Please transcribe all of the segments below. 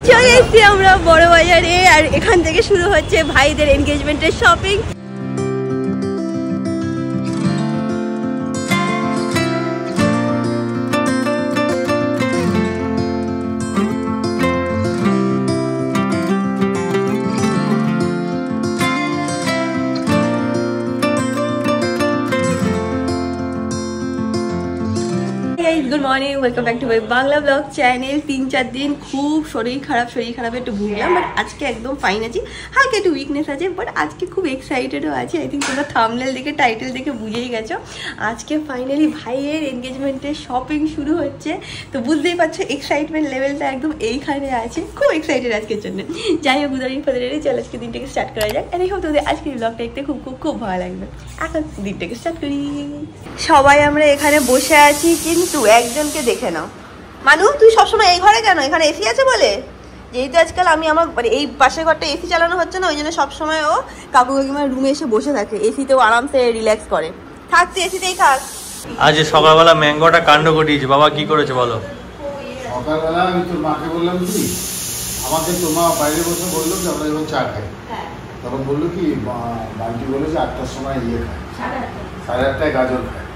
চলে এসেছি আমরা বড় বাজারে, আর এখান থেকে শুরু হচ্ছে ভাইদের এনগেজমেন্টের shopping. Good morning, welcome back to my Bangla blog channel. 3-4 দিন খুব শরীর খারাপ একটু ভুগলাম, বাট আজকে একদম ফাইন আছি। হালকা একটু উইকনেস আছে, বাট আজকে খুব এক্সাইটেডও আছে। আই থিঙ্ক তোমরা থাম্বনেল দেখে টাইটেল দেখে বুঝেই গেছো। আজকে ফাইনালি ভাইয়ের এনগেজমেন্টের শপিং শুরু হচ্ছে, তো বুঝতেই পারছো এক্সাইটমেন্ট লেভেলটা একদম এইখানে আছে। খুব এক্সাইটেড আজকের জন্য। যাই হোক, উদাহরণ ফাদারেরই চল আজকে দিনটাকে স্টার্ট করা যাক। আর এই হোক তোদের আজকের ব্লগটা দেখতে খুব খুব খুব ভালো লাগবে। এখন দিনটাকে স্টার্ট করি। সবাই আমরা এখানে বসে আছি, কিন্তু একজনকে দেখে নাও। মানু, তুই সবসময় এই ঘরে কেন? এখানে এসি আছে বলে? যেহেতু আজকাল আমি আমার মানে এই পাশের ঘরটা এসি চালানো হচ্ছে না, ওই জন্য সবসময় ও কাকু কাকিমার রুমে এসে বসে থাকে, এসিতেও আরামসে রিল্যাক্স করে। থাক, তুই এসিতেই থাক। আজ সকালবেলা ম্যাঙ্গোটা কাণ্ড ঘটিয়েছে। বাবা কি করেছে বলো? সকালবেলা আমি তোর মাকে বললাম কি, আমাকে তোর মা বাইরে বসে বললো যে আমরা যখন চা খাই, তখন বললো কি বাড়িটি বলে যে 8টার সময় ইয়ে খায়, 8:30টায় গাজর খায়।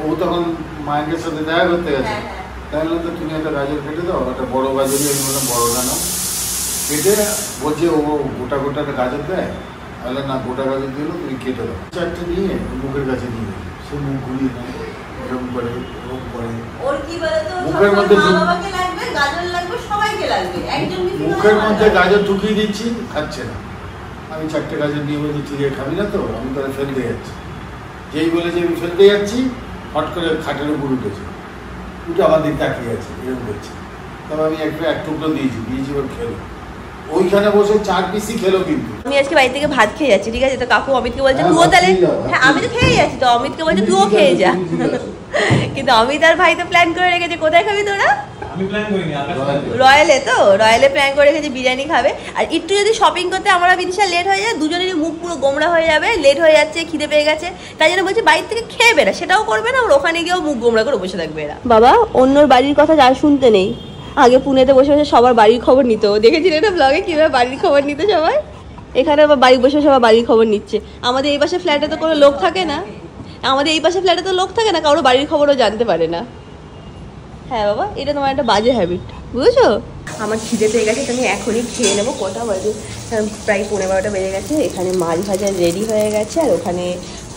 ও তখন মায়ের সাথে দেখা করতে গেছে, তাহলে তো তুমি একটা গাজর কেটে দাও, একটা বড় গাজরই আমি বললাম বড় গানো কেটে, বলছে ও গোটা গোটা একটা গাজর দেয়, তাহলে না গোটা গাজর দিল, তুমি কেটে দাও। চারটে নিয়ে মুখের কাছে নিয়ে সে মুখ ঘুরিয়ে নেয়, এরকম করে এরকম করে মুখের মধ্যে মুখের মধ্যে গাজর ঢুকিয়ে দিচ্ছি, খাচ্ছে না। আমি 4টে গাজর নিয়ে বলছি ঠিক আছে খাবি না তো, আমি তাহলে ফেলতে যাচ্ছি। যেই বলেছি আমি ফেলতে যাচ্ছি, হট করে খাটের উপর উঠেছে, উঠে আমার দিকে তাকিয়ে আছে, এরকম করছে। তবে আমি এক টুকরো দিয়েছি ওর খেলো, ওইখানে বসে 4 পিসই খেলো। কিন্তু আমি আজকে বাড়ি থেকে ভাত খেয়ে যাচ্ছি, ঠিক আছে? তো কাকু অমিতকে বলছে তুইও তাহলে, হ্যাঁ আমি তো খেয়ে যাচ্ছি, তো অমিতকে বলছে তুইও খেয়ে যা। কিন্তু অমিত আর ভাই তো প্ল্যান করে রেখেছে, কোথায় খাবি তোরা? রয়্যালে প্ল্যান করে রেখেছে বিরিয়ানি খাবে। আর একটু যদি শপিং করতে আমরা বিদিশা লেট হয়ে যায়, দুজনেরই মুখ পুরো গোমড়া হয়ে যাবে, লেট হয়ে যাচ্ছে, খিদে পেয়ে গেছে, তাই জন্য বলছি বাইরে থেকে খেয়ে বেরা, সেটাও করবে না, ওখানে গিয়েও মুখ গোমড়া করে বসে থাকবে এরা। বাবা, অন্যর বাড়ির কথা যা শুনতে নেই, আগে পুনেতে বসে বসে সবার বাড়ির খবর নিত। দেখেছিলেন এটা ব্লগে কিভাবে বাড়ির খবর নিত সবাই? এখানে আবার বাড়ি বসে সবাই বাড়ির খবর নিচ্ছে। আমাদের এই পাশে ফ্ল্যাটে তো কোনো লোক থাকে না, কারো বাড়ির খবরও জানতে পারে না। হ্যাঁ বাবা, এটা তোমার একটা বাজে হ্যাবিট, বুঝেছো? আমার খিদে পেয়ে গেছে, তো আমি এখনই খেয়ে নেবো। কটা বাজে? প্রায় 11:30 বেজে গেছে। এখানে মাছ ভাজা রেডি হয়ে গেছে, আর ওখানে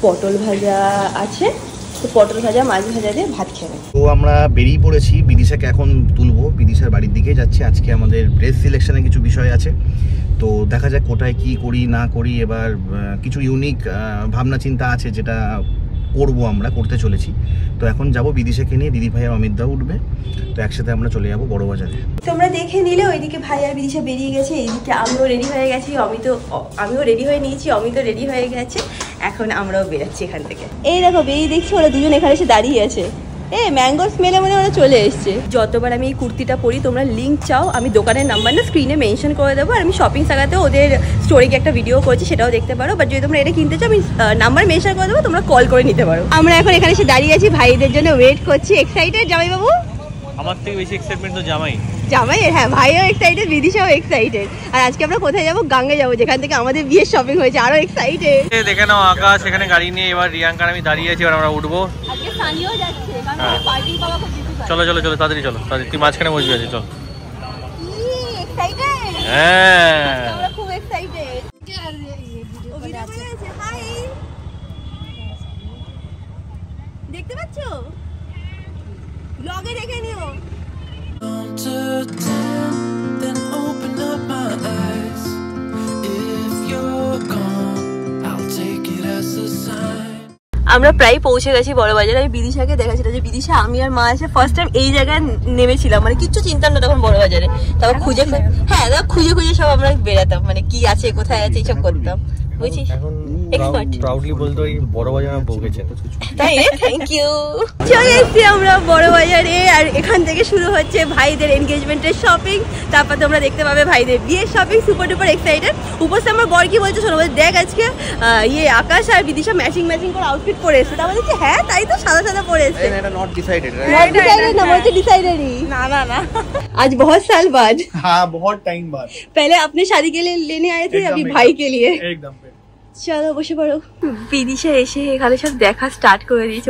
পটল ভাজা আছে, তো পটল ভাজা মাছ ভাজা দিয়ে ভাত খেয়ে নেবো। তো আমরা বেরিয়ে পড়েছি, বিদিশাকে এখন তুলবো, বিদিশার বাড়ির দিকে যাচ্ছি। আজকে আমাদের ড্রেস সিলেকশনে কিছু বিষয় আছে, তো দেখা যাক কোথায় কি করি না করি। এবার কিছু ইউনিক ভাবনা চিন্তা আছে যেটা আমরা করতে চলেছি। তো এখন যাবো বিদিশাকে নিয়ে, দিদি ভাই আর অমিত দা উঠবে, তো একসাথে আমরা চলে যাবো বড় বাজারে। তোমরা দেখে নিলে ওইদিকে ভাই আর বিদিশা বেরিয়ে গেছে, এইদিকে আমিও রেডি হয়ে গেছি, আমিও রেডি হয়ে নিয়েছি, অমিতও রেডি হয়ে গেছে। এখন আমরাও বেরোচ্ছি এখান থেকে। এই দেখো বেরিয়ে দেখছি ওরা দুজন এখানে এসে দাঁড়িয়ে আছে। ম্যাঙ্গোর স্মেলে মনে ওরা চলে এসছে। যতবার আমি এই কুর্তিটা পরি, তোমরা লিঙ্ক চাও, আমি দোকানের নাম্বার না স্ক্রিনে মেনশন করে দেবো। আর আমি শপিং সাগাতে ওদের স্টোরিকে একটা ভিডিও করেছি, সেটাও দেখতে পারো। বাট যদি তোমরা এটা কিনতে চাও, আমি নাম্বার মেনশন করে দেবো, তোমরা কল করে নিতে পারো। আমরা এখন এখানে এসে দাঁড়িয়ে আছি, ভাইদের জন্য ওয়েট করছি। এক্সাইটেড জামাই বাবু? আমার থেকে বেশি এক্সাইটমেন্ট তো জামাই। হ্যাঁ, ভাইও এক্সাইটেড, বিদিশাও এক্সাইটেড। আর আজকে আমরা কোথায় যাবো? গাঙ্গে যাবো, যেখান থেকে আমাদের বিয়ের শপিং হয়েছে। আরো এক্সাইটেড। দেখে নাও আকাশ, এখানে গাড়ি নিয়ে এবার রিয়াঙ্কার আমি দাঁড়িয়ে আছি, এবার আমরা উঠবো। আজকে সানিও যাচ্ছে, কারণ পার্টি পাওয়া খুব বেশি। চলো তাড়াতাড়ি চলো, তুই মাঝখানে বসবি আছে। চল, এক্সাইটেড? হ্যাঁ আমরা খুব এক্সাইটেড। ও ভিডিও করে আছে। হাই, দেখতে পাচ্ছো? ব্লগে দেখে নিও। Then open up my eyes. If you're gone, I'll take it as a sign. আমরা প্রায় পৌঁছে গেছি বড় বাজারে। আমি বিদিশাকে দেখাচ্ছিল যে বিদিশা, আমি আর মা এসে ফার্স্ট টাইম এই জায়গায় নেমেছিলাম, মানে কিচ্ছু চিন্তা না তখন বড় বাজারে। তারপর খুঁজে খুঁজে সব আমরা বেরাতাম, মানে কি আছে কোথায় আছে এইসব করতাম, বুঝছিস? প্রাউডলি বলতে ওই বড় বাজারে বউকেছে, তাই থ্যাংক ইউ। চলে এসেছি আমরা বড় বাজারে, আর এখান থেকে শুরু হচ্ছে ভাইদের এনগেজমেন্টের শপিং। তারপর তোমরা দেখতে পাবে ভাইদের বিয়ের শপিং। Super duper excited. উপর से আমার বর কি বলছে শোনো, বলছে দেখ আজকে ইয়ে আকাশ আর বিদিশা ম্যাচিং করে আউটফিট পরে এসেছে। তারপর দেখছি হ্যাঁ তাই তো, সাদা সাদা পরে এসেছে। এটা নট ডিসাইডেড, नॉट डिसाइडेड ना, मुझे डिसाइडेड ही ना आज बहुत साल बाद। हाँ बहुत टाइम बाद। पहले अपने शादी के लिए लेने आए थे, अभी भाई के लिए। एकदम চলো বসে পড়ো। বিদিশা এসে এখানে সব দেখা স্টার্ট করে দিয়েছে।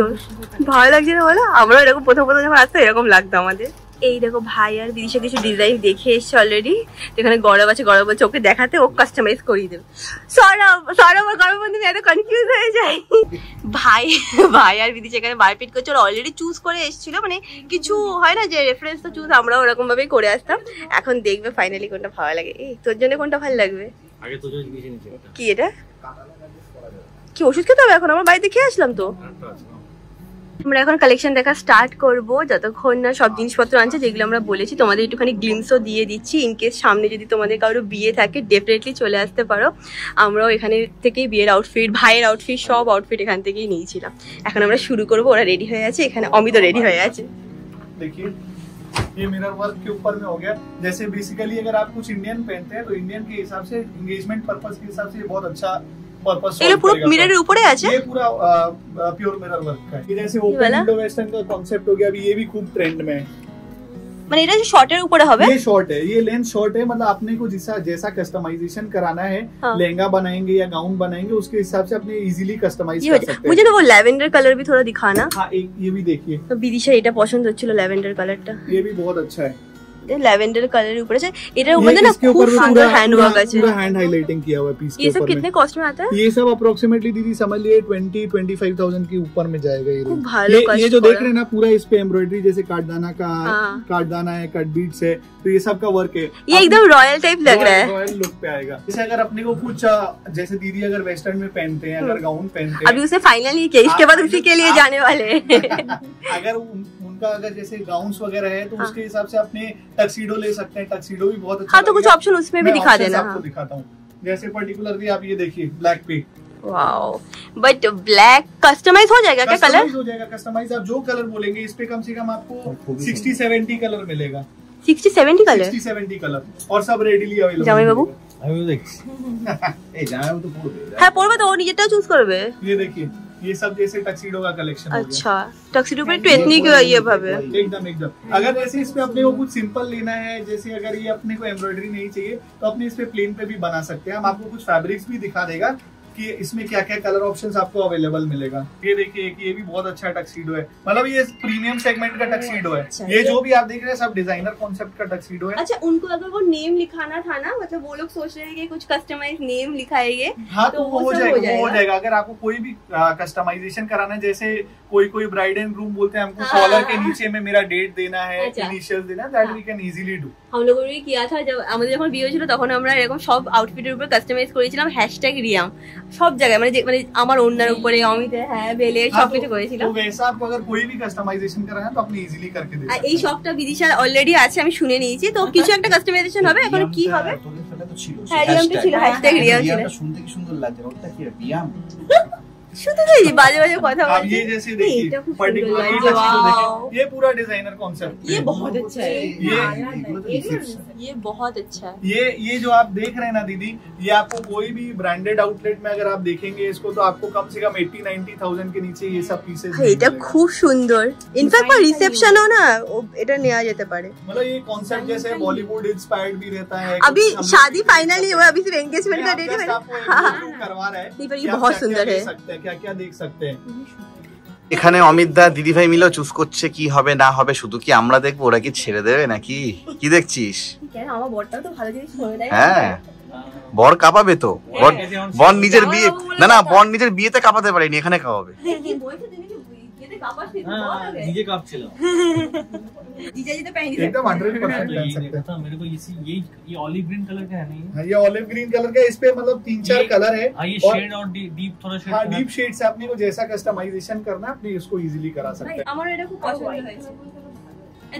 ভালো লাগছে না বলো? আমরা এরকম প্রথম যখন আসতো এরকম লাগতো আমাদের। এই দেখো ভাই আর বিদিশা কিছু ডিজাইন দেখে এসছে অলরেডি। এখানে গরব আছে, গরব বলছে ওকে দেখাতে, ও কাস্টমাইজ করিয়ে দেবে। সৌরভ আর গরব বন্ধু এত কনফিউজ হয়ে যায়। ভাই আর বিদিশা এখানে মারপিট করছে। ওরা অলরেডি চুজ করে এসেছিল, মানে কিছু হয় না যে রেফারেন্স তো চুজ আমরাও ওরকম ভাবেই করে আসতাম। এখন দেখবে ফাইনালি কোনটা ভালো লাগে। এই তোর জন্য কোনটা ভালো লাগবে? আগে তোর জন্য বেশি নিচে কি এটা কি ওষুধ খেতে হবে? এখন আমার বাড়িতে খেয়ে আসলাম তো। আমরা এখন কালেকশন দেখা স্টার্ট করব, যতক্ষণ না সব জিনিসপত্র আনছে যেগুলো আমরা বলেছি। তোমাদের একটুখানি গ্লিমসও দিয়ে দিচ্ছি, ইনকেস সামনে যদি তোমাদের কারো বিয়ে থাকে ডেফিনেটলি চলে আসতে পারো। আমরাও এখানে থেকেই বিয়ের আউটফিট, ভাইয়ের আউটফিট, সব আউটফিট এখান থেকেই নিয়েছিলাম। এখন আমরা শুরু করব। ওরা রেডি হয়ে আছে, এখানে অমিতও রেডি হয়ে আছে। देखिए ये मिरर वर्क के ऊपर में हो गया। जैसे बेसिकली अगर आप कुछ इंडियन पहनते हैं तो इंडियन के हिसाब से एंगेजमेंट पर्पस के हिसाब से ये बहुत अच्छा पर्पस ये पूरा मिरर ऊपर আছে। ये पूरा प्योर मिरर वर्क का है। ये जैसे ओपन विंडो वेस्टर्न का कांसेप्ट हो गया, अभी ये भी खूब ट्रेंड में है। মানে এটা শর্টের উপরে হবে? ये शॉर्ट है, ये लेंथ शॉर्ट है। मतलब आपने को जैसा कस्टमाइजेशन कराना है, लहंगा बनाएंगे या गाउन बनाएंगे, उसके हिसाब से अपने इजीली कस्टमाइज कर सकते हैं। मुझे ना वो लैवेंडर कलर भी थोड़ा दिखाना। हाँ एक ये भी देखिए, तो বিদিশা এটা পছন্দ হচ্ছিল ল্যাভেন্ডার কালারটা। ये भी बहुत अच्छा है। ল্যাভেন্ডার কালারের উপরে আছে। এটার মধ্যে না খুব সুন্দর হ্যান্ড ওয়ার্ক আছে, पूरा हैंड हाइलाइटिंग किया हुआ है पीस के ऊपर। ये सब कितने कॉस्ट में आता है? ये सब अप्रोक्सीमेटली दीदी समझ लिए 20-25,000 के ऊपर में जाएगा। ये खूब भालो ये जो देख रहे हैं ना, पूरा इस पे एम्ब्रॉयडरी जैसे कार्डदाना का कार्डदाना है, कट बीट्स है, तो ये सब का वर्क है। ये एकदम रॉयल टाइप लग रहा है, रॉयल लुक पे आएगा। जैसे अगर अपने को कुछ जैसे दीदी अगर वेस्टर्न में पहनते हैं, अगर गाउन पहनते हैं, अभी उसे फाइनल नहीं किया, इसके बाद उसी के लिए जाने वाले हैं। अगर उनका अगर जैसे गाउन्स वगैरह है तो उसके हिसाब से अपने टक्सीडो ले सकते हैं। टक्सीडो भी बहुत अच्छा। हाँ तो कुछ ऑप्शन उसमें भी दिखा देना। आपको दिखाता हूँ। जैसे पर्टिकुलरली आप ये देखिए ब्लैक पे। वाओ, बट ब्लैक कस्टमाइज हो जाएगा क्या? कलर हो जाएगा कस्टमाइज। आप जो कलर बोलेंगे इस पे कम से कम आपको 60-70 कलर मिलेगा। 60-70 कलर? 60-70 कलर और सब रेडिली अवेलेबल। জামাই বাবু আমিও দেখছি। এই জামাই তো পড়বে। হ্যাঁ পড়বে তো, ও নিজেরটাও চুজ করবে। ये देखिए ये सब जैसे टक्सीडो का कलेक्शन। अच्छा टक्सीडो पे तो एथनिक ये भावे एकदम। अगर जैसे इस पे अपने को कुछ सिंपल लेना है, जैसे अगर ये अपने को एम्ब्रॉयडरी नहीं चाहिए तो अपने इस पे प्लेन पे भी बना सकते हैं। हम आपको कुछ फैब्रिक्स भी दिखा देगा कि इसमें क्या क्या कलर ऑप्शंस आपको अवेलेबल मिलेगा। ये देखिए ये भी बहुत अच्छा टक्सीडो है। मतलब ये प्रीमियम सेगमेंट का टक्सीडो है। ये जो भी आप देख रहे हैं सब डिजाइनर कॉन्सेप्ट का टक्सीडो है। अच्छा उनको अगर वो नेम लिखाना था ना, मतलब वो लोग सोच रहे हैं कि कुछ कस्टमाइज नेम लिखाएंगे। हाँ तो वो हो जाएगा। अगर आपको कोई भी कस्टमाइजेशन कराना है, जैसे कोई ब्राइड एंड ग्रूम बोलते हैं हमको कॉलर के नीचे में मेरा डेट देना है, इनिशियल्स देना है, that we can easily do. हम लोगों ने किया था जब আমাদের যখন বিয়ে হয়েছিল, তখন আমরা এরকম সব আউটফিটের উপর কাস্টমাইজ করেছিলাম #রিয়াম সব জায়গায়, মানে আমার ওন্নার উপরে অমিতের হ্যাঁ বেলে সব কিছু করেছিলাম। तो वैसा आपको अगर कोई भी कस्टमाइजेशन कराना है तो अपने इजीली करके दे। আর এই শপটা বিদিশার অলরেডি আছে, আমি শুনে নিয়েছি। তো কিছু একটা কাস্টমাইজেশন হবে। এখন কি হবে? তোদের ফেলে তো ছিল। হ্যাঁ রিয়ামটা ছিল, #রিয়াম ছিল। এটা শুনতে কি সুন্দর লাগছে। ওটা কি রিয়াম? শুধু তো এই বাজে বাজে কথা বলছে। अब ये जैसे देखिए पर्टिकुलरली देखिए, ये पूरा डिजाइनर कॉन्सेप्ट। ये बहुत अच्छा है, ये बहुत अच्छा है। ये जो आप देख रहे हैं ना दीदी, ये आपको कोई भी ब्रांडेड आउटलेट में अगर आप देखेंगे इसको तो आपको कम से कम 80-90,000 के नीचे ये सब पीसेस। এটা খুব সুন্দর। ইনফ্যাক্ট রিসেপশনও না এটা নেওয়া যেতে পারে। मतलब ये कॉन्सेप्ट जैसे बॉलीवुड इंस्पायर्ड भी रहता है। अभी शादी फाइनली हुआ, अभी सिर्फ एंगेजमेंट का डेट है। करवा रहा है। ये बहुत सुंदर है। क्या क्या देख सकते हैं। এখানে অমিত দা দিদি ভাই মিলেও চুজ করছে কি হবে না হবে। শুধু কি আমরা দেখবো, ওরা কি ছেড়ে দেবে নাকি? কি দেখছিস? কেন আমার বরটাও তো ভালো জিনিস করে দেয়। হ্যাঁ বর কাঁপাবে তো। বর নিজের বিয়ে না বর নিজের বিয়েতে কাঁপাতে পারেনি, এখানে কাঁপাবে। নিজে কাঁপছিল। जीजा जी तो पहन ही एकदम 100% पहन सकते हैं। मेरे को ये ऑलिव ग्रीन कलर का है नहीं? हाँ ये ऑलिव ग्रीन कलर का। इस पे मतलब 3-4 कलर है। ये शेड और डीप थोड़ा शेड। हाँ डीप शेड से अपने को जैसा कस्टमाइजेशन करना है अपने इसको इजीली करा सकते हैं। আমার এটা খুব পছন্দ হয়েছে।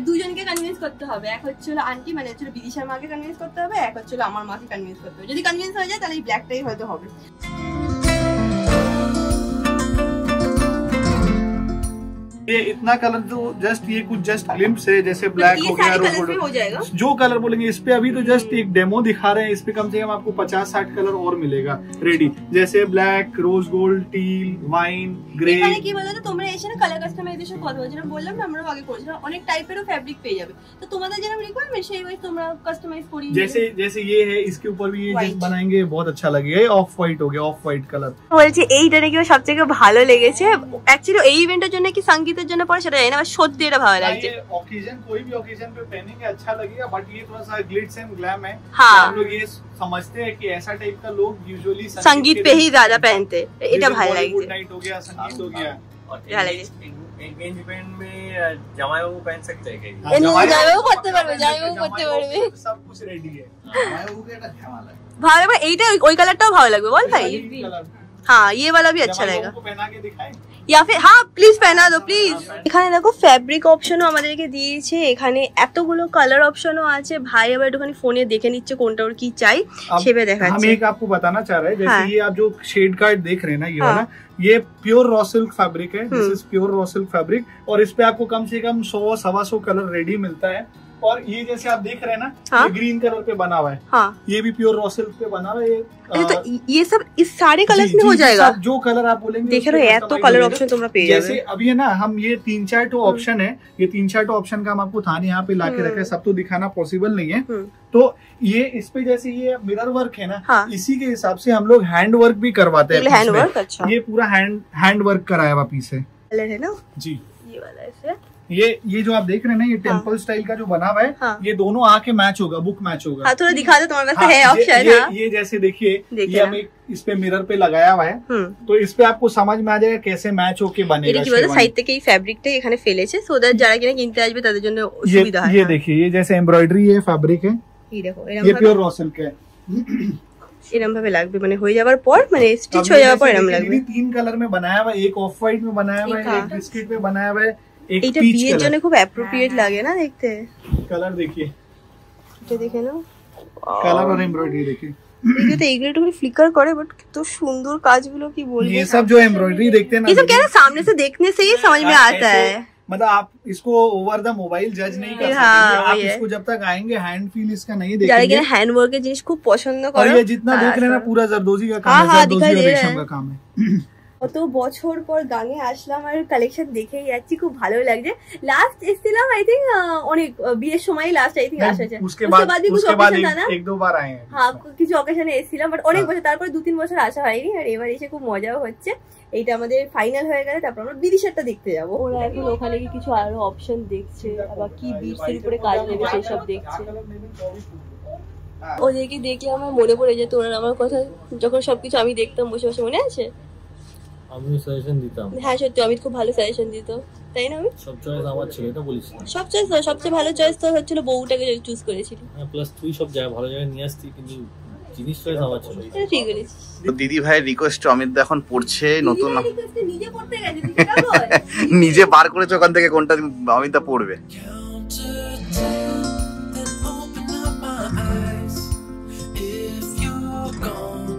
দুজনকে কনভিন্স করতে হবে। এক হচ্ছে আন্টি, মানে হচ্ছে বিদিশার মাকে কনভিন্স করতে হবে, এক হচ্ছে আমার মাকে কনভিন্স করতে হবে। যদি কনভিন্স হয়ে যায় তাহলে এই ব্ল্যাকটাই হয়তো হবে। ये इतना कलर तो जस्ट ये कुछ जस्ट ग्लिम्स है, जैसे ब्लैक हो गया, हो जाएगा जो कलर बोलेंगे इस पे। अभी तो जस्ट एक डेमो दिखा रहे हैं, इस पे कम से कम आपको 50-60 कलर और मिलेगा रेडी, जैसे black, rose gold, teal, wine, grey. এখানে কি বলতো তোমরা এসে না কালার কাস্টমাইজেশন কথা বলছিলাম, বললাম না আমরা আগে করেছিলাম, অনেক টাইপেরও ফ্যাব্রিক পেয়ে যাবে। তো তোমাদের যেরকম রিকোয়ারমেন্ট সেই ওয়াইজ তোমরা কাস্টমাইজ করিয়ে जैसे ये है, इसके ऊपर भी ये जस्ट बनाएंगे, बहुत अच्छा लगेगा। ऑफ व्हाइट हो गया, ऑफ व्हाइट कलर। বলছি এইটা নাকি সবথেকে ভালো লেগেছে। অ্যাকচুয়ালি এই ইভেন্টের জন্য কি সঙ্গীতের জন্য পরে সেটা জানি না, সত্যি এটা ভালো লাগছে। ओकेजन कोई भी ओकेजन पे पहनेंगे अच्छा लगेगा, बट ये थोड़ा सा ग्लिट्स एंड ग्लैम है। हाँ। हम लोग ये समझते हैं कि ऐसा टाइप का लोग यूजुअली संगीत पे ही ज्यादा पहनते, এটা ভালো লাগছে। नाइट हो गया, संगीत हो गया। एंगेजमेंट में जमाई बाबू पहन सकते हैं क्या? জামাইবাবু করতে পারবে, জামাইবাবু করতে পারবে, सब कुछ रेडी है। ভালো লাগবে। এইটা ওই কালারটাও ভালো লাগবে বল ভাই। हाँ ये वाला भी अच्छा लगेगा। पहना के दिखाएं या फिर हाँ प्लिज पहना दो प्लिज। এখানে দেখো ফ্যাব্রিক অপশনও আমাদেরকে দিয়েছে, এখানে এতগুলো কালার অপশনও আছে। ভাই আবার একটুখানি ফোনে দেখে নিচ্ছে কোনটা ওর কি চাই সেভাবে দেখাচ্ছে। हम एक आपको बताना चाह रहे हैं, जैसे हाँ। ये आप जो शेड कार्ड देख रहे हैं ना, ये वाला, ये प्योर रॉ सिल्क फैब्रिक है। This is pure raw silk fabric, और इस पे आपको कम से कम 100-125 कलर रेडी मिलता है। और ये जैसे आप देख रहे हैं ना, हाँ। ये ग्रीन कलर पे बना हुआ है। हाँ ये भी प्योर रॉ सिल्क पे बना हुआ है। तो ये सब इस सारे कलर्स में हो जाएगा। जो कलर आप बोलेंगे देख रहे हो तो कलर ऑप्शन तुम पे जैसे अभी है ना, हम ये 3-4 ऑप्शन है, ये 3-4 ऑप्शन का हम आपको थाने यहाँ पे लाके रखे, सब तो दिखाना पॉसिबल नहीं है। तो ये इस पे जैसे ये मिरर वर्क है ना, हाँ। इसी के हिसाब से हम लोग हैंड वर्क भी करवाते हैं। हैंड वर्क अच्छा, ये पूरा हैंड वर्क कराया हुआ पीस है कलर है ना जी। ये वाला ऐसे, ये जो आप देख रहे हैं ना, ये टेम्पल स्टाइल का जो बना हुआ है, हाँ। ये दोनों आके मैच होगा, बुक मैच होगा। हाँ थोड़ा दिखा दो तुम्हारे पास हाँ, है ऑप्शन। हाँ ये जैसे देखिए, देखिए ये हम एक इस पे मिरर पे लगाया हुआ है, तो इस पे आपको समझ में आ जाएगा कैसे मैच होके बनेगा। এটা কি বলতো সাইড থেকে এই ফ্যাব্রিকটা এখানে ফেলেছে, সো দ্যাট যারা কিনা কিনতে আসবে তাদের জন্য সুবিধা হয়। ये देखिए, ये जैसे एम्ब्रॉयडरी है, फैब्रिक है, এই দেখো ये এরকম प्योर रॉ सिल्क है। এরকম ভাবে লাগবে, মানে হয়ে যাওয়ার পর মানে স্টিচ হয়ে যাওয়ার পর এরকম লাগবে। 3 कलर में बनाया हुआ है, एक ऑफ व्हाइट में बनाया हुआ है, एक बिस्किट में बनाया हुआ है, एक এটা पीच বিয়ের कलर। জন্য খুব অ্যাপ্রোপ্রিয়েট লাগে না দেখতে। कलर देखिए, এটা দেখে নাও, कलर और एम्ब्रॉयडरी देखिए। দেখে তো এইগুলো একটু ফ্লিকার করে, বাট কত সুন্দর কাজগুলো কি বলবো। ये सब जो एम्ब्रॉयडरी देखते हैं ना, ये सब क्या है, सामने से देखने से ही समझ में आता है। मतलब आप इसको ओवर द मोबाइल जज नहीं कर हाँ, सकते। आप ये है। इसको जब तक आएंगे हैंड फील इसका नहीं যারা देखेंगे। কিনা হ্যান্ড ওয়ার্কের জিনিস খুব পছন্দ और করে, ये जितना देख रहे हैं ना, पूरा जरदोजी का काम हाँ, है, हाँ, जरदोजी दिखाई और दे रहा रेशम है। का काम है। কত বছর পর গাঙে আসলাম আর কালেকশন দেখেই যাচ্ছি, খুব ভালো লাগছে। লাস্ট এসেছিলাম আই থিঙ্ক অনেক বিয়ের সময় লাস্ট আই থিঙ্ক আসা যায়, उसके बाद भी कुछ অকেশন था না, एक दो बार आए हैं। হ্যাঁ কিছু অকেশনে এসেছিলাম, বাট অনেক বছর, তারপরে 2-3 বছর আসা হয়নি, আর এবার এসে খুব মজাও হচ্ছে। এইটা আমাদের ফাইনাল হয়ে গেলে তারপর আমরা বিদিশারটা দেখতে যাবো। ওরা এখন ওখানে কি কিছু আরো অপশন দেখছে, আবার কি বিটসের উপরে কাজ নেবে সেই সব দেখছে। ওদেরকে দেখে আমার মনে পড়ে যেত ওরা আমার কথা, যখন সবকিছু আমি দেখতাম বসে বসে, মনে আছে? আমি সাজেশন দিতাম। হ্যাঁ সত্যি অমিত খুব ভালো সাজেশন দিত, তাই না? আমি সব চয়েস আমার ছিল, এটা বলিস না। সব চয়েস, সবচেয়ে ভালো চয়েস তো হচ্ছিল বউটাকে চুজ করেছিলি। হ্যাঁ, প্লাস তুই সব জায়গায় ভালো জায়গায় নিয়ে আসতি, কিন্তু জিনিস চয়েস আমার ছিল। এটা ঠিক করেছিস। তো দিদি ভাইয়ের রিকোয়েস্ট অমিত দা এখন পড়ছে নতুন, নিজে পড়তে গেছে, তুই সেটা বল। নিজে বার করেছে ওখান থেকে কোনটা অমিত দা পড়বে। Count to 10 and open up my eyes. If you're gone,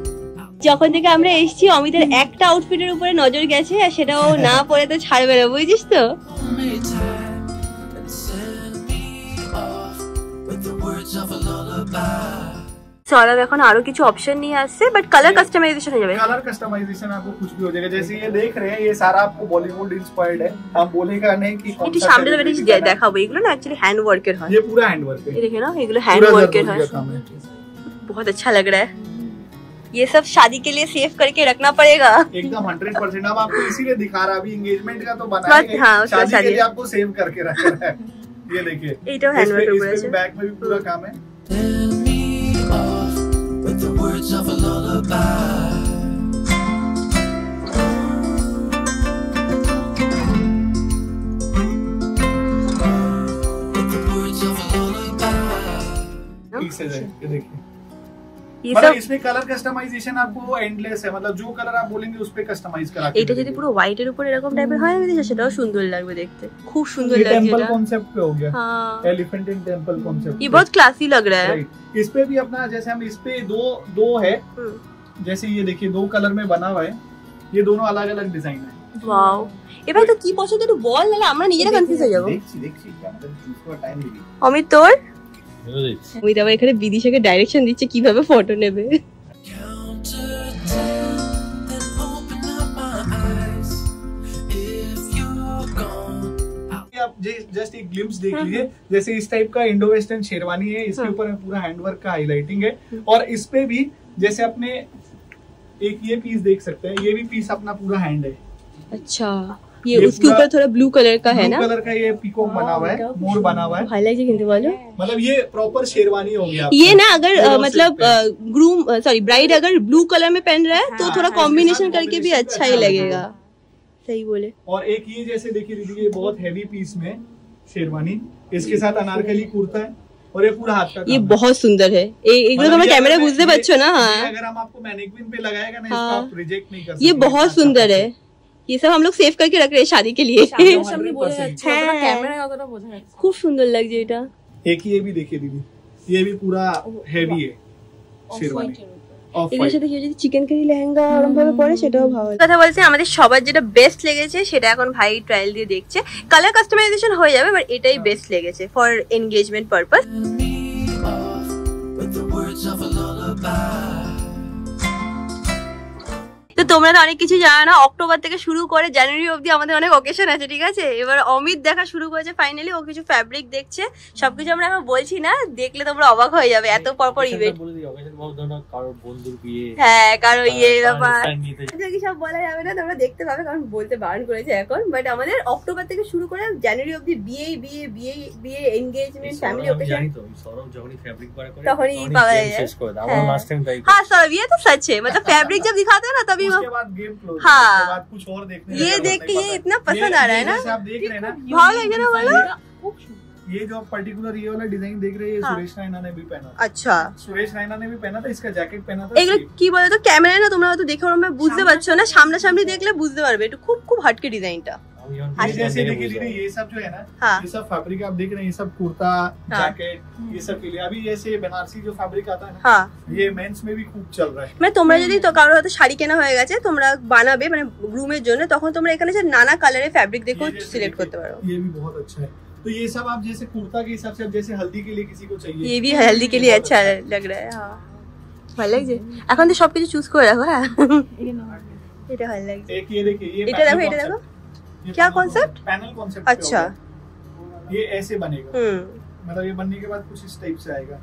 যখন থেকে আমরা এসেছি অমিতের একটা আউটফিটের উপরে নজর গেছে, আর সেটাও না পরে তো ছাড়বে না, বুঝছিস তো? hold me tight and send me off with the words of a lullaby. Sourav এখন আরো কিছু অপশন নিয়ে আসছে, বাট কালার কাস্টমাইজেশন হয়ে যাবে। कलर कस्टमाइजेशन आपको कुछ भी हो जाएगा। जैसे ये देख रहे हैं, ये सारा आपको बॉलीवुड इंस्पायर्ड है। हम बोलेगा नहीं कि कौन একটু सा সামনে তো celebrity বেশি का है। দেখাবো, এগুলো না অ্যাকচুয়ালি হ্যান্ড ওয়ার্কের হয়। ये पूरा हैंड वर्क है, ये देखिए ना, एগুলো हैंड पूरा वर्केर जरदोजी है, का काम है। बहुत अच्छा लग रहा है। ये सब शादी के लिए सेव करके रखना पड़ेगा। एकदम 100%। अब आपको इसीलिए दिखा रहा, अभी एंगेजमेंट का तो बस, बनाएंगे, हाँ, उसका शादी के शादी। लिए आपको सेव करके रखना है। ये देखिए, এইটাও হ্যান্ড ওয়ার্কের উপরে আছে। बैक में भी पूरा काम है। Send me off with the words of a lullaby. With the words of a lullaby. Pieces है, ये देखिए। ये मतलब सब इसमें कलर कस्टमाइजेशन आपको एंडलेस है, मतलब जो कलर आप बोलेंगे उस पे कस्टमाइज करा के এটা যদি পুরো হোয়াইটের উপর এরকম টাইপের হয় না, সেটাও সুন্দর লাগবে দেখতে, খুব সুন্দর ये লাগছে टेंपल এটা। कॉन्सेप्ट पे हो गया, हाँ, एलिफेंट इन टेंपल कॉन्सेप्ट। ये बहुत क्लासी लग रहा है। राइट, इस पे भी अपना, जैसे हम इस पे दो है, हम्म, जैसे ये देखिए 2 कलर में बना हुआ है, ये दोनों अलग अलग डिजाइन है। ওয়াও, এবার তো কি পছন্দ একটু বল, নাহলে আমরা নিজেরা কনফিউজ হয়ে যাবো। দেখছি আমাদের চুজ করার টাইম দিবি। অমিত তোর? অমিত আবার এখানে বিদিশাকে ডাইরেকশন দিচ্ছে কিভাবে ফটো নেবে। Count to 10, then open up my eyes. If you're gone, आप जस्ट एक ग्लिम्स देख लीजिए, जैसे इस टाइप का इंडो वेस्टर्न शेरवानी है, इसके ऊपर में पूरा हैंडवर्क का हाईलाइटिंग है, और इस पे भी जैसे अपने एक ये पीस देख सकते हैं, ये भी पीस अपना पूरा हैंड है। अच्छा, ये उसके ऊपर थोड़ा ब्लू कलर का है ना, ब्लू कलर का ये पीकॉक बना हुआ है, मोर बना हुआ है, हाईलाइट किंतु वालो, मतलब ये प्रॉपर शेरवानी हो गया। ये ना अगर मतलब ग्रूम सॉरी ब्राइड अगर ब्लू कलर में पहन रहा है तो थोड़ा कॉम्बिनेशन करके भी अच्छा ही लगेगा। सही बोले। और एक ये जैसे देखिए दीदी, ये बहुत हैवी पीस में शेरवानी, इसके साथ अनारकली कुर्ता है, और ये पूरा हाथ का ये बहुत सुंदर है। एक तो तुम्हारा कैमरा बुझते बच्चो ना। हाँ, अगर हम आपको मैनेक्विन पे लगाएगा ना, इसको आप रिजेक्ट नहीं कर सकते। ये बहुत सुंदर है। ये सब हम लोग सेव करके रख रहे हैं शादी के लिए। खूब सुंदर लग जाए এটা। एक ये भी देखिए दीदी, ये भी पूरा हैवी है शेरवानी। এগুলোর সাথে কেউ যদি চিকেন কারি লেহেঙ্গা ওরকম ভাবে পরে সেটাও ভালো। কথা বলতে আমাদের সবার যেটা বেস্ট লেগেছে সেটা এখন ভাই ট্রায়াল দিয়ে দেখছে। কালার কাস্টমাইজেশন হয়ে যাবে, বাট এটাই বেস্ট লেগেছে for engagement purpose. me off with the words of a lullaby. তো তোমরা তো অনেক কিছু জানো না, অক্টোবর থেকে শুরু করে জানুয়ারি অবধি আমাদের অনেক অকেশন আছে, ঠিক আছে। এবার অমিত দেখা শুরু করেছে ফাইনালি, ও কিছু ফ্যাব্রিক দেখছে। সবকিছু আমরা এখন বলছি না, দেখলে তোমরা অবাক হয়ে যাবে, এত পরপর ইভেন্ট। কারোর বন্ধুর বিয়ে, হ্যাঁ কারো ইয়ে ব্যাপার নিতে কি সব বলা যাবে না, তোমরা দেখতে পাবে, কারণ বলতে বারণ করেছে এখন। বাট আমাদের অক্টোবর থেকে শুরু করে জানুয়ারি অবধি বিয়ে বিয়ে বিয়ে বিয়ে এনগেজমেন্ট ফ্যামিলি অকেশন, জানি তো সৌরভ যখনই ফ্যাব্রিক বার করে তখনই পাওয়া যায়। শেষ করে দাও। আমরা লাস্ট টাইম তাই हाँ सौरभ, ये तो सच है, मतलब फैब्रिक जब दिखाते हैं ना तभी वो, उसके बाद गेम क्लोज, हाँ, उसके बाद कुछ और देखने ये देख के ये इतना पसंद आ रहा है ना, जैसे आप देख रहे हैं ना, भाव लग रहा है बोलो। ये जो आप पर्टिकुलर ये वाला डिजाइन देख रहे हैं, ये हाँ। सुरेश रैना ने भी पहना था। अच्छा, सुरेश रैना ने भी पहना था, इसका जैकेट पहना था। এগুলো কি বলে তো ক্যামেরায় না তোমরা হয়তো দেখে ওরকম বুঝতে পারছো না, সামনাসামনি দেখলে বুঝতে পারবে, একটু খুব খুব হটকে डिजाइनটা। ये जैसे देखिए दीदी, ये सब जो है ना, हाँ। ये सब फैब्रिक आप देख रहे हैं, ये सब कुर्ता हाँ। जैकेट ये सब के लिए। अभी जैसे बनारसी जो फैब्रिक आता है ना, हाँ, ये मेंस में भी खूब चल रहा है। মানে তোমরা যদি তো কারোর হয়তো শাড়ি কেনা হয়ে গেছে, তোমরা বানাবে মানে গ্রুমের জন্য, তখন তোমরা এখানে যে নানা কালারের ফ্যাব্রিক দেখো ये जैसे সিলেক্ট देखिए, করতে পারো। ये भी बहुत अच्छा है। तो ये सब आप जैसे कुर्ता के हिसाब से, अब जैसे हल्दी के लिए किसी को चाहिए, ये भी हल्दी के लिए अच्छा लग रहा है। हाँ, ভালো লাগছে। এখন তো সবকিছু চুজ করে রাখো। হ্যাঁ, এটা ভালো লাগছে। एक ये देखिए, ये এটা দেখো, এটা দেখো, क्या concept? Panel concept. अच्छा, ये ऐसे बनेगा, मतलब ये बनने के बाद कुछ इस टाइप से आएगा।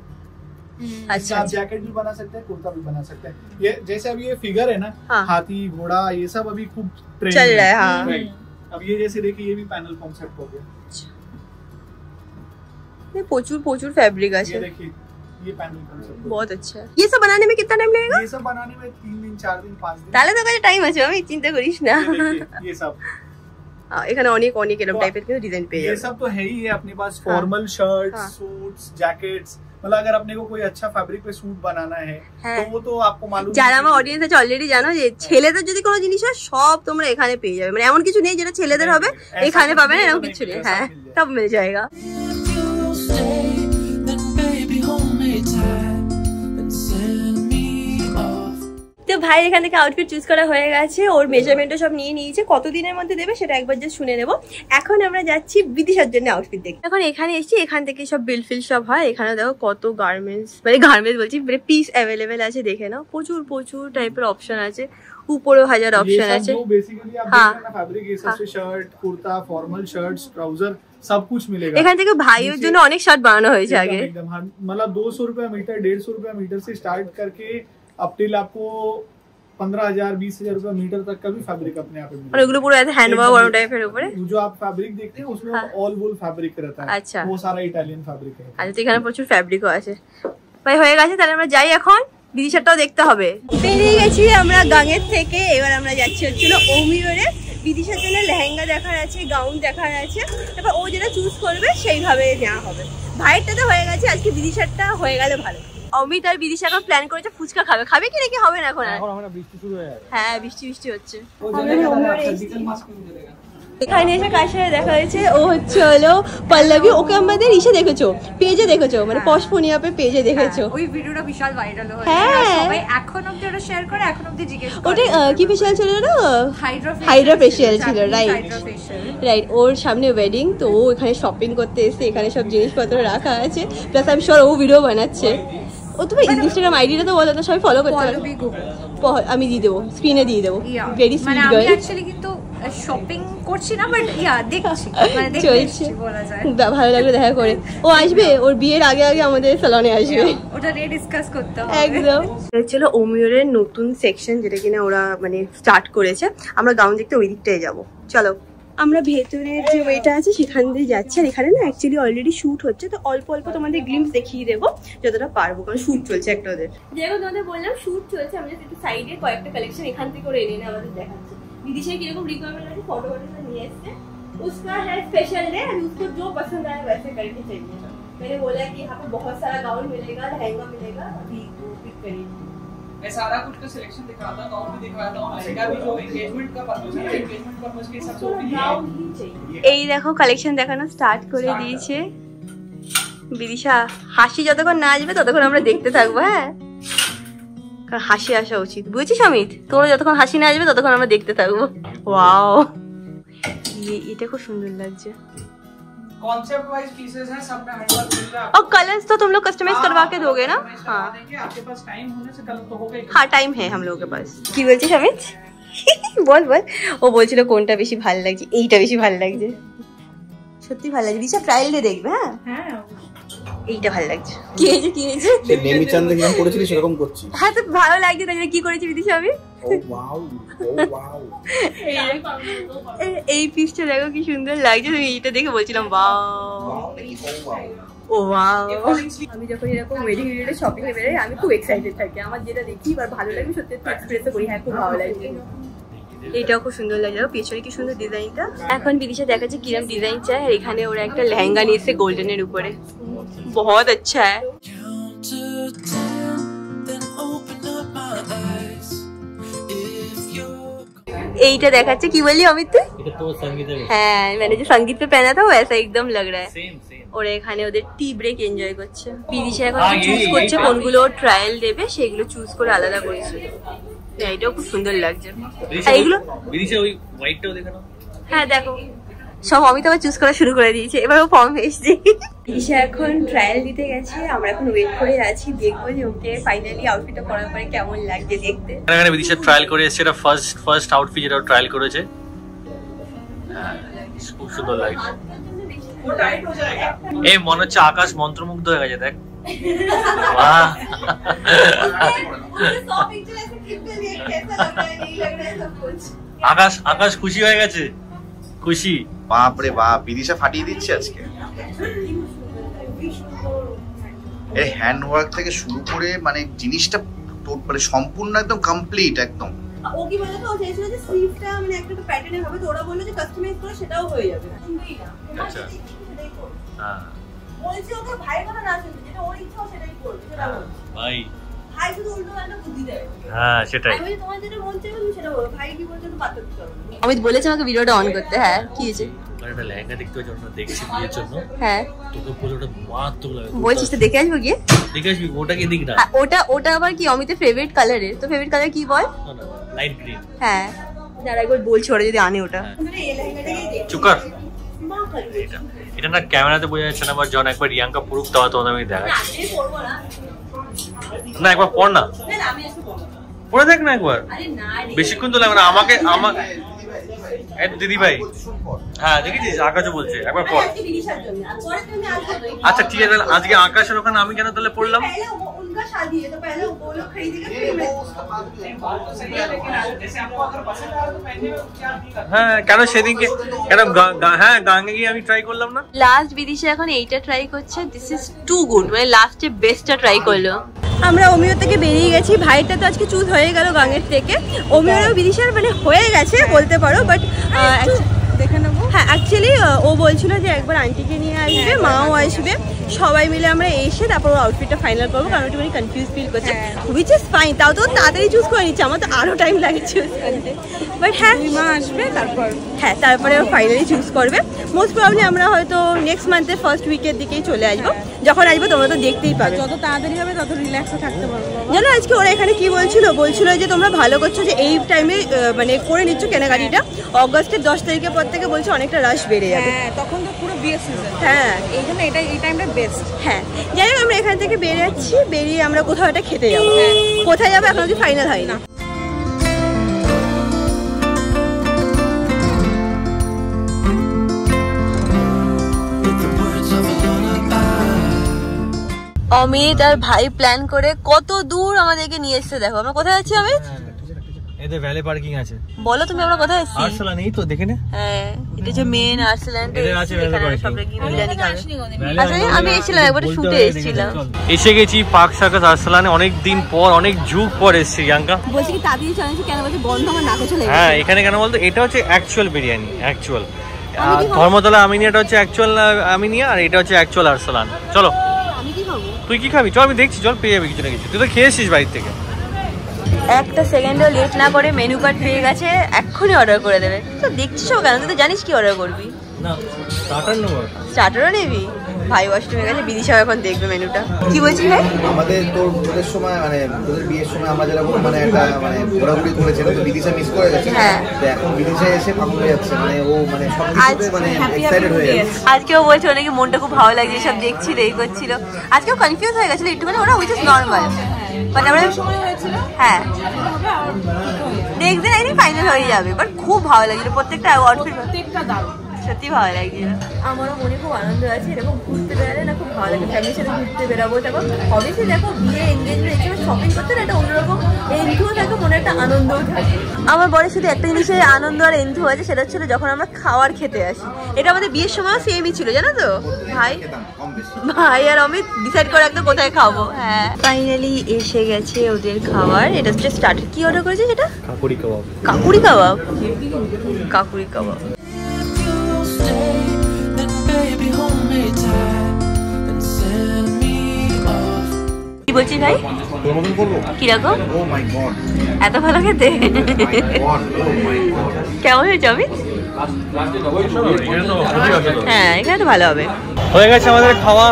अच्छा, आप जैकेट भी बना सकते हैं, कुर्ता भी बना सकते हैं। ये जैसे अभी ये फिगर है ना, हाँ। हाथी घोड़ा ये सब अभी खूब ट्रेंड चल रहा है, हाँ। Right. अब ये जैसे देखिए, ये भी पैनल कॉन्सेप्ट हो गया। প্রচুর প্রচুর ফ্যাব্রিক আছে, ये देखिए, ये पैनल कॉन्सेप्ट बहुत अच्छा है। ये सब बनाने में कितना टाइम लगेगा? ये सब बनाने में 3 दिन 4 दिन 5 दिन। তাহলে তো কাছে টাইম আছে, আমি চিন্তা করিস না। ये देखिए, ये सब এখানে অনেক অনেক এরকম টাইপের কিন্তু ডিজাইন পেয়ে ये যাবে। सब तो है ही है अपने पास। फॉर्मल शर्ट्स, हाँ। सूट्स, जैकेट्स, मतलब अगर अपने को कोई अच्छा फैब्रिक पे सूट बनाना है हाँ। तो वो तो आपको मालूम যারা है আমার कि- অডিয়েন্স আছে অলরেডি জানো যে ছেলেদের যদি কোনো জিনিস হয় সব তোমরা এখানে পেয়ে যাবে, মানে এমন কিছু নেই যেটা ছেলেদের হবে ऐसा এখানে कुछ পাবে না, नहीं है, এরকম तो কিছু नहीं নেই। मिलेगा, হ্যাঁ, सब मिल সব মিল जाएगा। If you'll stay, then baby hold me tight and send me off. তো ভাই এখান থেকে আউটফিট চুজ করা হয়ে গেছে, ওর মেজারমেন্টও সব নিয়ে নিয়েছে, কতদিনের মধ্যে দেবে সেটা একবার জাস্ট শুনে নেব। এখন আমরা যাচ্ছি বিদিশার জন্য আউটফিট দেখতে। এখন এখানে এসেছি, এখান থেকে সব বিল ফিল সব হয়। এখানে দেখো কত গার্মেন্টস, মানে গার্মেন্টস বলছি মানে পিস অ্যাভেলেবেল আছে, দেখে নাও, প্রচুর প্রচুর টাইপের অপশন আছে, উপরেও হাজার ये অপশন सब আছে। जो बेसिकली आप हाँ। देख रहे हैं ना फैब्रिक, ये सबसे shirt, kurta, formal shirts, trouser सब कुछ मिलेगा। এখান থেকে ভাইয়ের জন্য অনেক শার্ট বানানো হয়েছে আগে। एकदम हाँ, मतलब 200 रुपया मीटर, 150 रुपया मीटर से स्टार्ट करके अब टिल आपको 15,000 20,000 रुपया मीटर तक का भी फैब्रिक अपने आप में মানে मिलेगा। ওগুলো পুরো এত হ্যান্ডওয়ার্ক বড় টাইপের উপরে। जो आप फैब्रिक देखते हैं उसमें हाँ। ऑल वूल फैब्रिक रहता है, अच्छा। वो सारा इटालियन फैब्रिक है। আচ্ছা, তো এখানে প্রচুর ফ্যাব্রিকও আছে। ভাই হয়ে গেছে, তাহলে আমরা যাই এখন, বিদিশাটাও দেখতে হবে। বেরিয়ে গেছি আমরা গাঙের থেকে, এবার আমরা যাচ্ছি হচ্ছিল অমিররে। বিদিশার জন্য লেহেঙ্গা দেখার আছে, গাউন দেখার আছে, তারপর ও যেটা চুজ করবে সেইভাবে নেওয়া হবে। ভাইয়েরটা তো হয়ে গেছে, আজকে বিদিশারটা হয়ে গেলে ভালো। অমিত আর বিদিশা এখন প্ল্যান করেছে ফুচকা খাবে, খাবে কি নাকি হবে না এখন আর? এখন আমরা বৃষ্টি শুরু হয়ে যাবে। হ্যাঁ, বৃষ্টি বৃষ্টি হচ্ছে। वो जलेगा, सर्जिकल मास्क भी जलेगा। এখানে এসে কার সাথে দেখা হয়েছে, ও হচ্ছে হলো পল্লবী। ওকে আমাদের ইসে দেখেছো, পেজে দেখেছো, মানে পশফোনিয়া পে পেজে দেখেছো। ওই ভিডিওটা বিশাল ভাইরাল হয়েছে। হ্যাঁ সবাই এখন অবধি ওটা শেয়ার করে, এখন অবধি জিজ্ঞেস করে ওটা কি ফেশিয়াল ছিল না, হাইড্রা ফেশিয়াল ছিল, রাইট। ওর সামনে ওয়েডিং, তো ও এখানে শপিং করতে এসে এখানে সব জিনিসপত্র রাখা আছে, প্লাস আমি শিওর ও ভিডিও বানাচ্ছে। ও তুমি ইনস্টাগ্রাম আইডিটা তো বলো, তো সবাই ফলো করতে পারো। আমি দিয়ে দেবো, স্ক্রিনে দিয়ে দেবো। Very sweet girl. আমি অ্যাকচুয়ালি কিন্তু শপিং করছি না, বাট দেখছি, মানে দেখছি বলা যায়। ভালো লাগলো দেখা করে। ও আসবে, ওর বিয়ের আগে আগে আমাদের সালনে আসবে, ওটা নিয়ে ডিসকাস করতে হবে একদম। ছিল ওমিওরের নতুন সেকশন, যেটা কিনা ওরা মানে স্টার্ট করেছে। আমরা গাউন দেখতে ওই দিকটাই যাবো, চলো। আমরা ভেতরের যে ওয়েটা আছে সেখান দিয়ে যাচ্ছি। আর এখানে না অ্যাকচুয়ালি অলরেডি শুট হচ্ছে, তো অল্প অল্প তোমাদের গ্লিমস দেখিয়ে দেবো যতটা পারবো, কারণ শুট চলছে একটা ওদের। যেরকম তোমাদের বললাম শুট চলছে, আমরা একটু সাইডে কয়েকটা কালেকশন এখান থেকে করে এনে আমাদের দেখাচ্ছে। विदिशा किरकम रिक्वायरमेंट है, फोटो वोटो नहीं है इससे, उसका है स्पेशल डे और उसको जो पसंद आए वैसे करके चाहिए। मैंने बोला कि यहाँ पे बहुत सारा गाउन मिलेगा, लहंगा मिलेगा, अभी पिक करिए। मैं सारा कुछ का सिलेक्शन दिखाता हूं, गाउन भी दिखाता हूं, लहंगा भी, जो एंगेजमेंट का पर्पस है, एंगेजमेंट पर्पस के हिसाब से वो भी गाउन ही चाहिए। এই দেখো কালেকশন দেখানো স্টার্ট করে দিয়েছে বিদিশা। হাসি যতক্ষণ না আসবে ততক্ষণ আমরা দেখতে থাকবো। হ্যাঁ, কারণ হাসি আসা উচিত, বুঝেছিস অমিত? তোর যতক্ষণ হাসি না আসবে ততক্ষণ আমরা দেখতে থাকবো। ওয়াও, এটা খুব সুন্দর লাগছে। कॉन्सेप्ट वाइज पीसेस हैं, सब में हैंडवर्क मिल रहा है। और कलर्स तो तुम लोग कस्टमाइज करवा के दोगे ना? हाँ, आपके पास टाइम होने से कलर तो होगा ही। हाँ, टाइम है हम लोगों के पास। কি বলছিস অমিত? বল বল। ও বলছিল কোনটা বেশি ভালো লাগছে, এইটা বেশি ভালো লাগছে। সত্যি ভালো লাগছে, দিশা ট্রায়াল দিয়ে দেখবে। হ্যাঁ হ্যাঁ, এইটা ভালো লাগছে। কি হয়েছে কি হয়েছে? সে নেমি চাঁদ যেরকম করেছিলি সেরকম করছি। হ্যাঁ, তো ভালো লাগছে, তাই কি করেছি দিশা আমি? ও ওয়াও, ও ওয়াও। এই পিসটা দেখো কি সুন্দর লাগছে, তুমি এইটা দেখে বলছিলাম ওয়াও, ও ওয়াও। আমি যখন এরকম ওয়েডিং রিলেটেড শপিং এ বেরোই আমি খুব এক্সাইটেড থাকি। আমার যেটা দেখি আর ভালো লাগে সত্যি এক্সপ্রেস করি, হ্যাঁ খুব ভালো লাগে। এইটাও খুব সুন্দর লাগে, পেছনে কি সুন্দর ডিজাইনটা। এখন বিদিশা দেখাচ্ছে কিরম ডিজাইন চাই, আর এখানে ওরা একটা লেহেঙ্গা নিয়েছে গোল্ডেনের উপরে, বহুত আচ্ছা হ্যায়। এইটা দেখাচ্ছে, কি বললি অমিত? এটা তো संगीत है। হ্যাঁ, मैंने जो संगीत पे पहना था वो ऐसा एकदम लग रहा है। Same same. ওরা এখানে ওদের টি ব্রেক এনজয় করছে। বিদিশা এখন চুজ করছে কোনগুলো ট্রায়াল দেবে, সেগুলো চুজ করে আলাদা করেছে। এটাও খুব সুন্দর লাগছে। এইগুলো বিদিশা ওই হোয়াইটটাও দেখো না। হ্যাঁ দেখো, সব অমিত আবার চুজ করা শুরু করে দিয়েছে, এবার ও ফর্ম এসছে। বিদিশা এখন ট্রায়াল দিতে গেছে, আমরা এখন ওয়েট করে আছি, দেখবো যে ওকে ফাইনালি আউটফিটটা পরার পরে কেমন লাগছে দেখতে। এখানে বিদিশা ট্রায়াল করে এসেছে, এটা ফার্স্ট আউটফিট যেটা ট্রায়াল করেছে। খুব সুন্দর লাগছে। এই মনে হচ্ছে আকাশ মন্ত্রমুগ্ধ হয়ে গেছে, দেখ। বাহ, আকাশ খুশি হয়ে গেছে, খুশি। বাপরে বাপ, বিদিশা ফাটিয়ে দিচ্ছে আজকে। এই হ্যান্ড ওয়ার্ক থেকে শুরু করে মানে জিনিসটা মানে সম্পূর্ণ একদম কমপ্লিট একদম। ও কি বলতো, ও চাইছিল যে স্লিভটা মানে একটা প্যাটার্নের হবে, তো ওরা বললো যে কাস্টমাইজ করে সেটাও হয়ে যাবে। আচ্ছা, হ্যাঁ, বলছি ওকে ভাইয়ের কথা না শুনতে, যেটা ওর ইচ্ছা সেটাই করবে, সেটা বলছি। ভাই ভাই শুধু উল্টো পাল্টা বুদ্ধি দেয়। হ্যাঁ, সেটাই। আমি বলি তোমার যেটা মন চাইবে তুমি সেটা বলো, ভাই কি বলছে তো পাত্তা দিতে হবে। অমিত বলেছে আমাকে ভিডিওটা অন করতে। হ্যাঁ, কি হয়েছে? মানে একটা লেহেঙ্গা দেখতে জন্য দেখছি বিয়ের জন্য। হ্যাঁ, তোকে পুরোটা মারাত্মক লাগে। বলছিস তো দেখে আসবো গিয়ে? দেখে আসবি, ওটাকে দেখ না। ওটা আবার কি অমিতের ফেভারিট কালারের? তো ফেভারিট কালার কি বল? Light green. হ্যাঁ, যারা একবার বলছে ওরা যদি আনে ওটা। চুকার, এটা না ক্যামেরাতে বোঝা যাচ্ছে না, বাট যখন একবার রিয়াঙ্কা পুরুক দেওয়া তখন আমি দেখাচ্ছি। না, একবার পড় না, পড়ে দেখ না একবার, বেশিক্ষণ তো লাগবে না। আমাকে দিদি ভাই, হ্যাঁ দেখেছিস আকাশও বলছে একবার পড়। আচ্ছা ঠিক আছে, আজকে আকাশের ওখানে আমি কেন তাহলে পড়লাম? হ্যাঁ, কেন সেদিনকে কেন হ্যাঁ গাঙ্গে গিয়ে আমি ট্রাই করলাম না। লাস্ট বিদিশা এখন এইটা ট্রাই করছে, দিস ইজ টু গুড, মানে লাস্টে বেস্টটা ট্রাই করলো। আমরা ওমিও থেকে বেরিয়ে গেছি, ভাইটা তো আজকে চুজ হয়ে গেল গাঙের থেকে। ওমিও বিদিশার মানে হয়ে গেছে বলতে পারো, বাট দেখে নেবো। হ্যাঁ, অ্যাকচুয়ালি ও বলছিল যে একবার আন্টিকে নিয়ে আসবে, মাও আসবে, সবাই মিলে আমরা এসে তারপর আউটফিটটা ফাইনাল করবো, কারণ একটুখানি কনফিউজ ফিল করছে। হুইচ ইজ ফাইন, তাও তো তাড়াতাড়ি চুজ করে নিচ্ছে, আমার তো আরও টাইম লাগে চুজ করতে। বাট হ্যাঁ, মা আসবে তারপর, হ্যাঁ তারপরে ফাইনালি চুজ করবে। মোস্ট প্রবলি আমরা হয়তো নেক্সট মান্থের ফার্স্ট উইকের দিকেই চলে আসবো। যখন আসবো তোমরা তো দেখতেই পাবে, যত তাড়াতাড়ি হবে তত রিল্যাক্সে থাকতে পারবো। জানো আজকে ওরা এখানে কি বলছিল যে তোমরা ভালো করছো যে এই টাইমে মানে করে নিচ্ছ কেনাকাটিটা, অগস্টের 10 তারিখের পর থেকে বলছে অনেকটা রাশ বেড়ে যাবে। হ্যাঁ তখন তো পুরো বিয়ের সিজন। হ্যাঁ এই জন্য এই টাইমটা বেস্ট। হ্যাঁ যাই হোক আমরা এখান থেকে বেরিয়ে বেরিয়ে আমরা কোথাও একটা খেতে যাবো। কোথায় যাবো এখন অবধি ফাইনাল হয় না। অমিত আর ভাই প্ল্যান করে কত দূর আমাদেরকে নিয়ে এসেছে। দেখো আমরা কোথায় আছি অমিত? এদের ভ্যালি পার্কিং আছে। বলো তুমি আমরা কোথায় আছি? আরসালান, এই তো দেখে নে। হ্যাঁ এটা হচ্ছে মেন আরসালান। এদের আছে ভ্যালি পার্কিং। আসলে আমি এসেছিলাম একবার শুটে এসেছিলাম। এসে গেছি পার্ক সার্কাস আরসালানে, অনেক দিন পর, অনেক যুগ পর এসেছি। প্রিয়াঙ্কা বলছি কি তাড়াতাড়ি চলেছি, কেন বলছে বন্ধ আমার নাকে চলে গেছে। হ্যাঁ এখানে কেন বলতো, এটা হচ্ছে অ্যাকচুয়াল বিরিয়ানি, অ্যাকচুয়াল ধর্মতলা আমিনিয়াটা হচ্ছে অ্যাকচুয়াল আমিনিয়া, আর এটা হচ্ছে অ্যাকচুয়াল আরসালান। চলো আমি কি খাবো? তুই কি খাবি? চল আমি দেখছি, চল পেয়ে যাবি কিছু না কিছু। তুই তো খেয়েছিস বাড়ির থেকে। একটা সেকেন্ডও লেট না করে মেনু কার্ড পেয়ে গেছে, এক্ষুনি অর্ডার করে দেবে। তো দেখছিস কেন, তুই তো জানিস কি অর্ডার করবি। না স্টার্টার নেব। স্টার্টারও নিবি? ভাই ওয়াশরুমে গেছে, বিদিশা এখন দেখবে মেনুটা। কি বলছিস ভাই? আমাদের তোদের সময় মানে তোদের বিয়ের সময় আমরা যেরকম মানে একটা মানে ঘোরাঘুরি করেছিলাম, তো বিদিশা মিস করে গেছে। হ্যাঁ তো এখন বিদিশা এসে পাগল হয়ে যাচ্ছে, মানে ও মানে সবকিছুতে মানে এক্সাইটেড হয়ে যাচ্ছে। আজকেও বলছে ওনাকে মনটা খুব ভালো লাগছে, সব দেখছিল এই করছিল। আজকেও কনফিউজ হয়ে গেছিল একটুখানি ওরা, উইচ ইজ নর্মাল। বাট আমরা হ্যাঁ নেক্সট দিন একদিন ফাইনাল হয়ে যাবে। বাট খুব ভালো লাগছিল প্রত্যেকটা আউটফিট, প্রত্যেকটা দারুণ, সত্যি ভালো লাগছিল। আমারও মনে খুব আনন্দ আছে, এরকম ঘুরতে বেড়ালে না খুব ভালো লাগে। ফ্যামিলির সাথে ঘুরতে বেরাবো, তারপর অবভিয়াসলি দেখো বিয়ে এনগেজমেন্ট এসে শপিং করতে না একটা অন্যরকম এনথুও থাকে, মনে একটা আনন্দও থাকে। আমার বরের শুধু একটা জিনিসের আনন্দ আর এনথু আছে, সেটা হচ্ছিল যখন আমরা খাওয়ার খেতে আসি। এটা আমাদের বিয়ের সময়ও সেমই ছিল, জানো তো ভাই আর অমিত ডিসাইড করে একদম কোথায় খাবো। হ্যাঁ ফাইনালি এসে গেছে ওদের খাবার। এটা হচ্ছে স্টার্টার। কি অর্ডার করেছে সেটা? কাকুরি কাবাব। কাকুরি কাবাব, কাকুরি কাবাব। কি বলছিস ভাই? কিরকম? এত ভালো খেতে? কেমন হয়েছে অমিত? হ্যাঁ এখানে তো ভালো হবে। হয়ে গেছে আমাদের খাওয়া।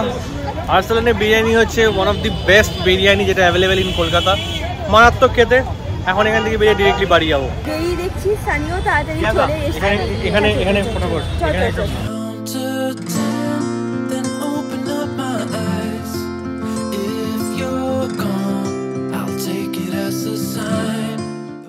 আরসালানের বিরিয়ানি হচ্ছে one of the best biryani যেটা অ্যাভেলেবেল ইন কলকাতা। মারাত্মক খেতে। এখন এখান থেকে বেরিয়ে ডিরেক্টলি বাড়ি যাবো। এই দেখছি সানিও তাড়াতাড়ি চলে এসেছে। এখানে ফটাফট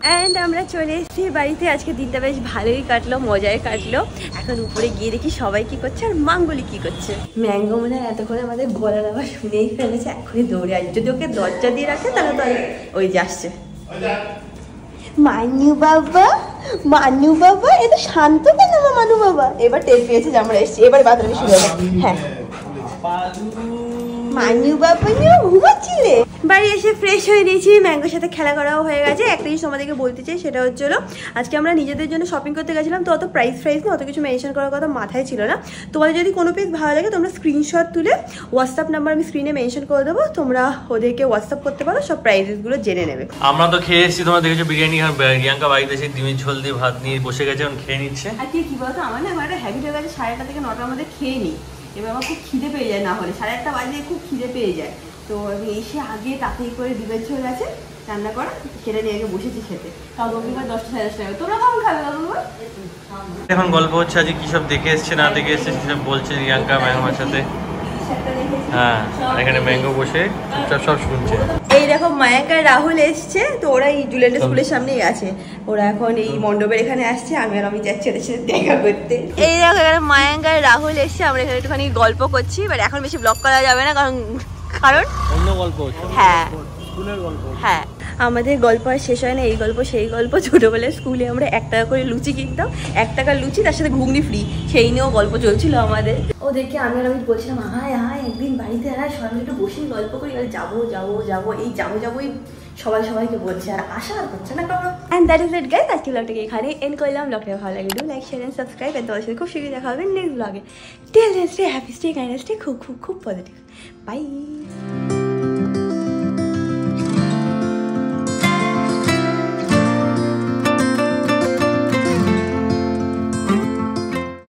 অ্যান্ড আমরা চলে এসেছি বাড়িতে। আজকে দিনটা বেশ ভালোই কাটলো, মজায় কাটলো। এখন উপরে গিয়ে দেখি সবাই কি করছে আর মাঙ্গলি কি করছে। ম্যাঙ্গো মনে হয় এতক্ষণে আমাদের গলার আবার শুনেই ফেলেছে, এখনই দৌড়ে আসবে। যদি ওকে দরজা দিয়ে রাখে তাহলে তো ওই যাচ্ছে। মানু বাবা, মানু বাবা, এটা শান্ত কেন মানু বাবা? এবার টের পেয়েছে যে আমরা এসেছি, এবার বাথরুমে শুরু হবে। হ্যাঁ মানু বাবা নিয়ে ঘুমাচ্ছিলে। বাড়ি এসে ফ্রেশ হয়ে নিয়েছি, ম্যাঙ্গোর সাথে খেলা করাও হয়ে গেছে। একটা জিনিস তোমাদেরকে বলতে চাই, সেটা হচ্ছিল আজকে আমরা নিজেদের জন্য শপিং করতে গেছিলাম, তো অত প্রাইস না, অত কিছু মেনশন করার কথা মাথায় ছিল না। তোমাদের যদি কোনো পিস ভালো লাগে তোমরা স্ক্রিনশট তুলে হোয়াটসঅ্যাপ নাম্বার আমি স্ক্রিনে মেনশন করে দেবো, তোমরা ওদেরকে হোয়াটসঅ্যাপ করতে পারো, সব প্রাইসেসগুলো জেনে নেবে। আমরা তো খেয়ে এসেছি, তোমরা দেখেছো বিরিয়ানি। আর রিয়াঙ্কা বাড়িতে এসে ডিমের ঝোল দিয়ে ভাত নিয়ে বসে গেছে, এখন খেয়ে নিচ্ছে। আর কি বলতো, আমার না একটা হ্যাবিট হয়ে গেছে 8:30 থেকে 9টার মধ্যে খেয়ে নিই। এবার আমার খুব খিদে পেয়ে যায়, না হলে 8:30 বাজে খুব খিদে পেয়ে যায়। তো আমি এসে আগে তাড়াতাড়ি করে ডিমের ঝোল আছে রান্না করা, সেটা নিয়ে আগে বসেছি খেতে। কাকুর 10টা 10:30 টাকা। তোমরা কখন খাবে কাকুর? এখন গল্প হচ্ছে আজকে কি সব দেখে এসছে না দেখে এসছে সেসব বলছে রিয়াঙ্কা ম্যাঙ্গোর সাথে। হ্যাঁ এখানে ম্যাঙ্গো বসে চুপচাপ সব শুনছে। এই দেখো মায়াঙ্কা রাহুল এসছে, তো ওরা এই জুলেন্ট স্কুলের সামনেই আছে। ওরা এখন এই মণ্ডপের এখানে আসছে, আমি আর আমি যাচ্ছি ওদের সাথে দেখা করতে। এই দেখো এখানে মায়াঙ্কা রাহুল এসছে, আমরা এখানে একটুখানি গল্প করছি। বাট এখন বেশি ব্লগ করা যাবে না, কারণ অন্য গল্প হচ্ছে। হ্যাঁ স্কুলের গল্প। হ্যাঁ আমাদের গল্প আর শেষ হয় না, এই গল্প সেই গল্প। ছোটোবেলায় স্কুলে আমরা 1 টাকা করে লুচি কিনতাম, 1 টাকার লুচি তার সাথে ঘুগনি ফ্রি, সেই নিয়েও গল্প চলছিল আমাদের। ওদেরকে আমি আর আমি বলছিলাম আয় আয় একদিন বাড়িতে আয়, সবাই একটু বসে গল্প করি, আর যাবো যাবো যাবো, এই যাবো যাবোই সবাইকে বলছে, আর আশা আর হচ্ছে না কারণ। And that is it guys, আজকে ব্লগটাকে এখানে এন্ড করলাম। ব্লগটা ভালো লাগে do like share and subscribe, and তোমার সাথে খুব শীঘ্রই দেখা হবে নেক্সট ব্লগে। Till then stay happy, stay kind, stay খুব খুব খুব পজিটিভ। বাই।